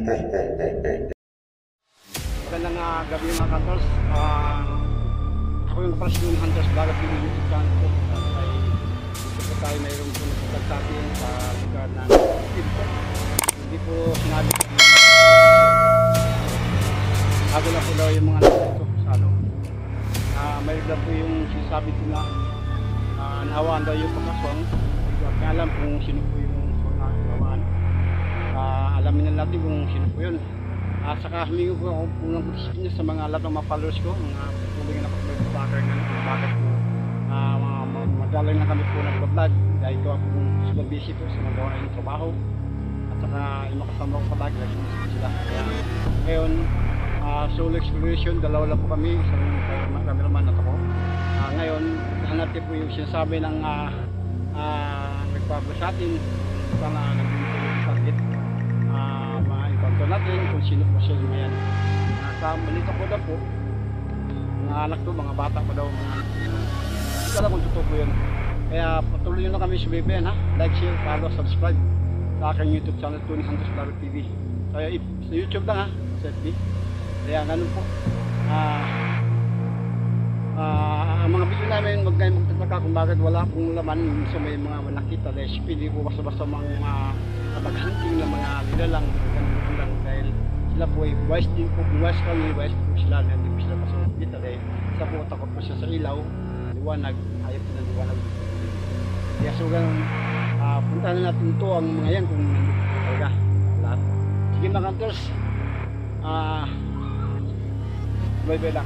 Magandang gabi mga kantors. Ako yung President Hunters Vlog at yung YouTube channel ko. Ay dito po tayo mayroon po nagpapag sa atin sa lugar ng Pilpo. Hindi po sinabi ko. Bago na po daw yung mga nasa sa loob. Mayroon lang po yung sinasabi ko na nahawaan daw yung pagkaswang. Hindi ko alam kung sino po yung nahawaan. Alamin na natin kung sino po yun. Saka humingi po ako po ng participation sa mga lahat ng mga followers ko, mga patuloy na pag-vlogger nga na bakit po madalay na kami po nag-vlog dahil ko ako super busy po sa magawa ng trabaho at saka yung makasama ko palagi lagi sila. Kaya ngayon solo exploration, dalawa lang po kami, isang cameraman at ako. Ngayon hanapin po yung sinasabi ng nagpablog sa atin, sana naging po yung target. Ito natin kung sino po siya yung yan. Sa balita ko daw po, mga anak to, mga bata pa daw, mga hindi ko alam kung totoo po yun. Kaya patuloy nyo na kami sumibayan ha. Like, share, follow, subscribe sa aking YouTube channel, Tony Hunters Vlog TV. Kaya sa YouTube lang ha, sa FB. Kaya ganun po. Ang mga video namin, huwag kayong magtataka kung bakit wala pong laman. So may mga nakita, hindi po basta-basta mga pag-hunting na mga nilalang lang dahil sila po ay wise din po, wise kami, wise po sila, hindi po sila pasok kita dahil isa po takot po siya sa ilaw, liwanag, ayaw po ng liwanag. Kaya so ganun, puntahan na natin ito ang mga yan kung nandito po talaga lahat. Sige mga kantors, bye-bye lang.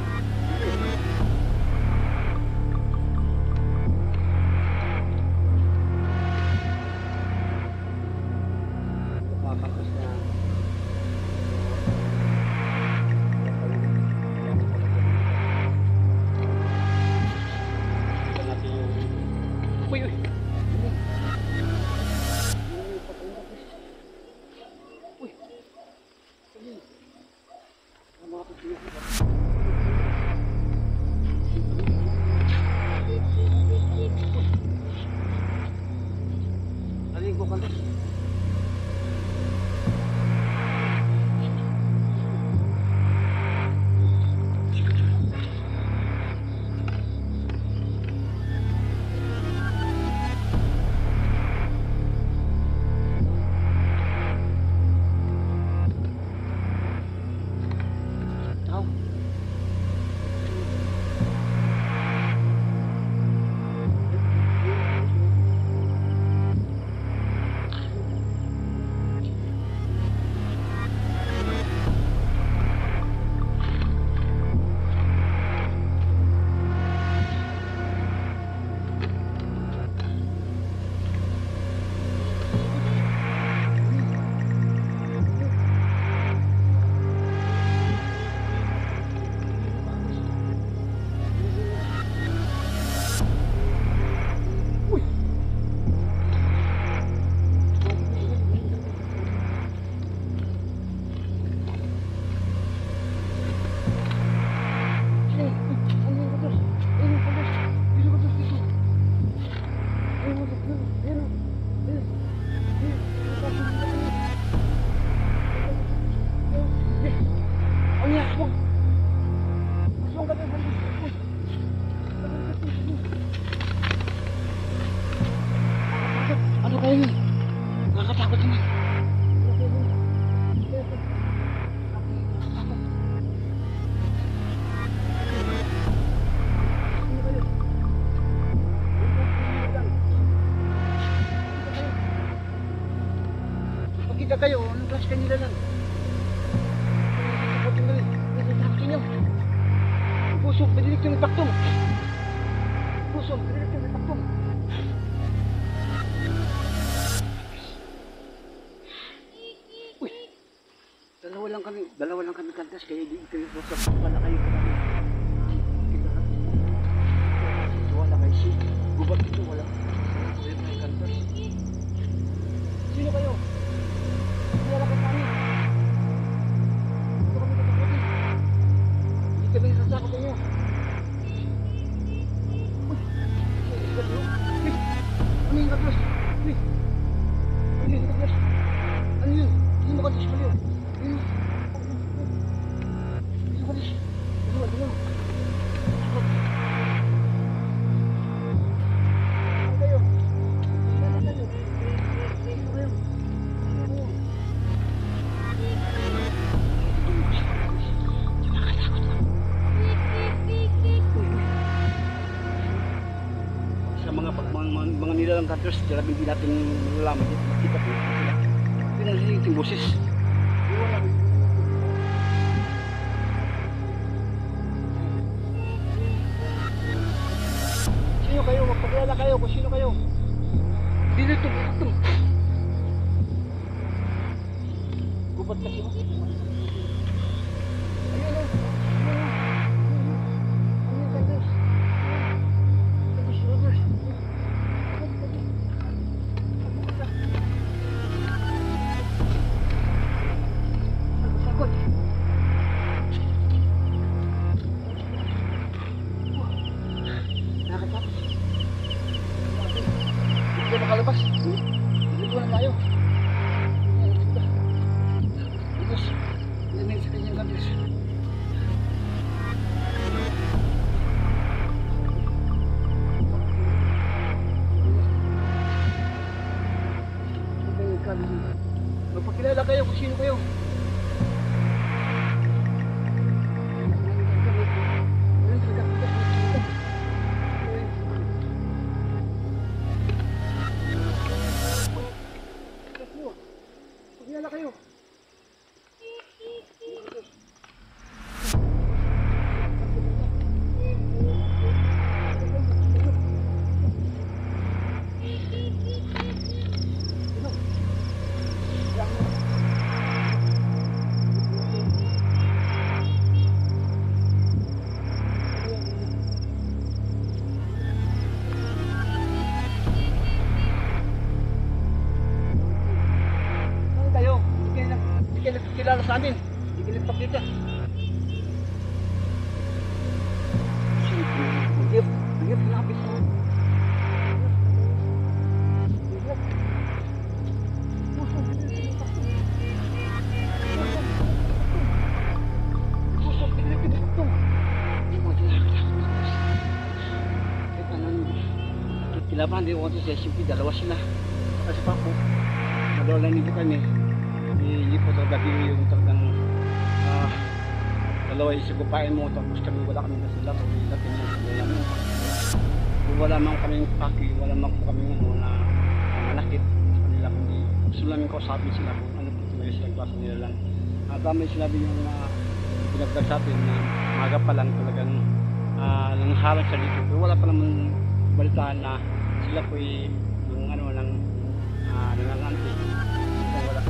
Uy, uy. Uy. Alin ko kantas? Ano kayo yun? Nakakatakot naman. Pagkita kayo, anong klase kanila lang? Takotin mo rin. Takotin nyo. Pusong, pinilik yung taktong. Pusong, pinilik yung taktong. Dalawa lang kami kantas, kaya di kayo sa pala kayo kami. Kita natin. Wala kayo si gubat ito, wala. Kaya kayo kantas. Sino kayo? Wala ka kami. Ito kami katakutin. Hindi kami sasakot kayo. Ano yung kantas? Ano yung kantas? Ano yun? Hindi mo kantas kayo. Sa mga nilalang hunters, talagang hindi natin malalaman dito. Makita po sila. Hindi na sila yung boses. Sino kayo? Magpakilala kayo kung sino kayo. Dito. Gubat kasi mo. Ayun o. Hindi makalabas. Dito na tayo. Diyos, lamig sa kanyang kantos. Magpakilala kayo kung sino kayo. Magpakilala kayo. Kilala sa amin, hindi ka nagpakita. Higip, lapis mo. Kilaban, di ko sa SMP, dalawa sila. Kasi pa po, madala nito kami. Hindi po talaga yung talagang dalawa yung sigupain mo tapos kami wala kami kasila o hindi natin yung sila mo kung wala man kaming paki, wala man po kaming na manakit sa kanila kundi gusto namin kausapin sila kung ano po talaga silang klasa nila lang tama yung sinabi yung pinagdag sa atin na maga pa lang talagang nanghalang siya dito pero wala pa naman balitaan na sila po yung nanganganti wala.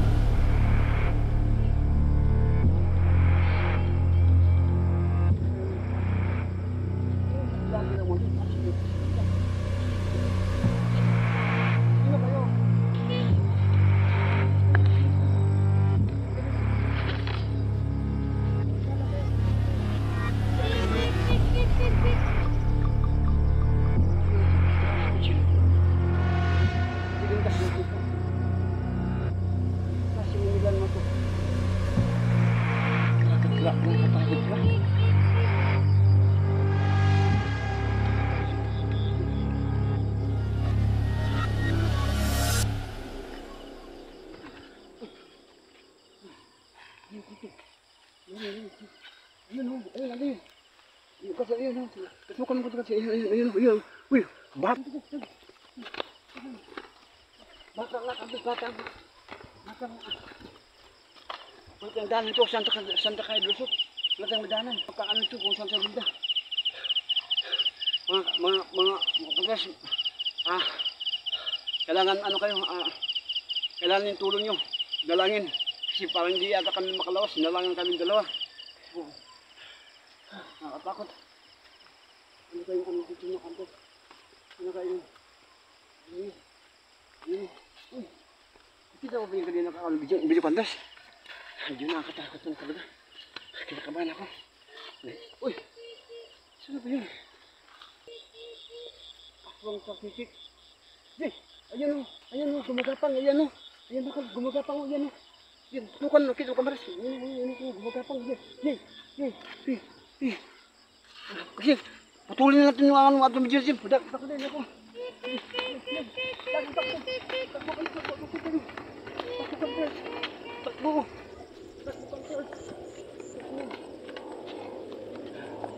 Ang daan ito, Santa Cay Lusot. Latang madanan. Pagkaan ito kung saan sa bida. Mga kapatid, kailangan kailangan yung tulong nyo. Dalangin. Kasi parang hindi yata kami makalawas. Nalangin kami dalawa. Nakatakot. Ano kayong dito nyo kanto? Ano kayong? Uy. Kita mo ba yung kanina video pandas? Medyo nakakatakot na talaga. Kinakabahan ako. Uy! Saan ba yun? Aswang pakitik. Ayan o, gumagapang, ayan o. Ayan bakal, gumagapang o, ayan o. Yan, tukan, kita kamaras. Ini, gumagapang. Yan. Kasi, putulin na natin yung ano, ato medyo sim. Takbo din ako. Takbo.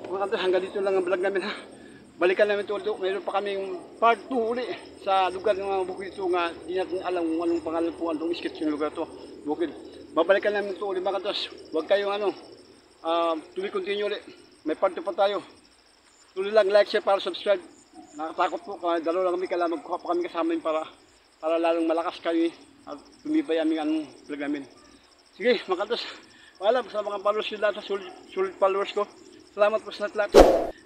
Mga kanto, hanggang dito lang ang vlog namin ha. Balikan namin ito ulit. Mayroon pa kami yung part 2 uli sa lugar ng mga bukid ito nga. Hindi natin alam kung anong pangalan po, anong sketch yung lugar ito. Bukid. Babalikan namin ito ulit mga kantos. Huwag kayong ano, tuloy continue ulit. May part 2 pa tayo. Tuloy lang, like, share, para subscribe. Nakatakot po, dalawa lang kami, kailangan magkuha pa kami kasama yun para lalong malakas kayo at tumibay aming anong vlog namin. Sige, mga kantos. Paalam sa mga followers nyo lahat, sulit followers ko. Salamat po sa lahat.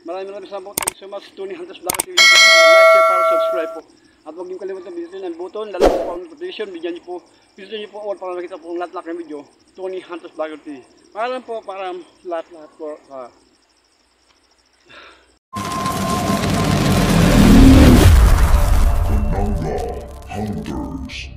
Maraming salamat. Thank you so much. Tony Hunters Vlog TV. Like, share, para subscribe po. At huwag niyo kalimutan pindutin ang button, lalo po ang notification, bigyan niyo po, pindutin niyo po all para makita po ang lahat ng video. Tony Hunters Vlog TV. Paalam po, para lahat po. Hunters.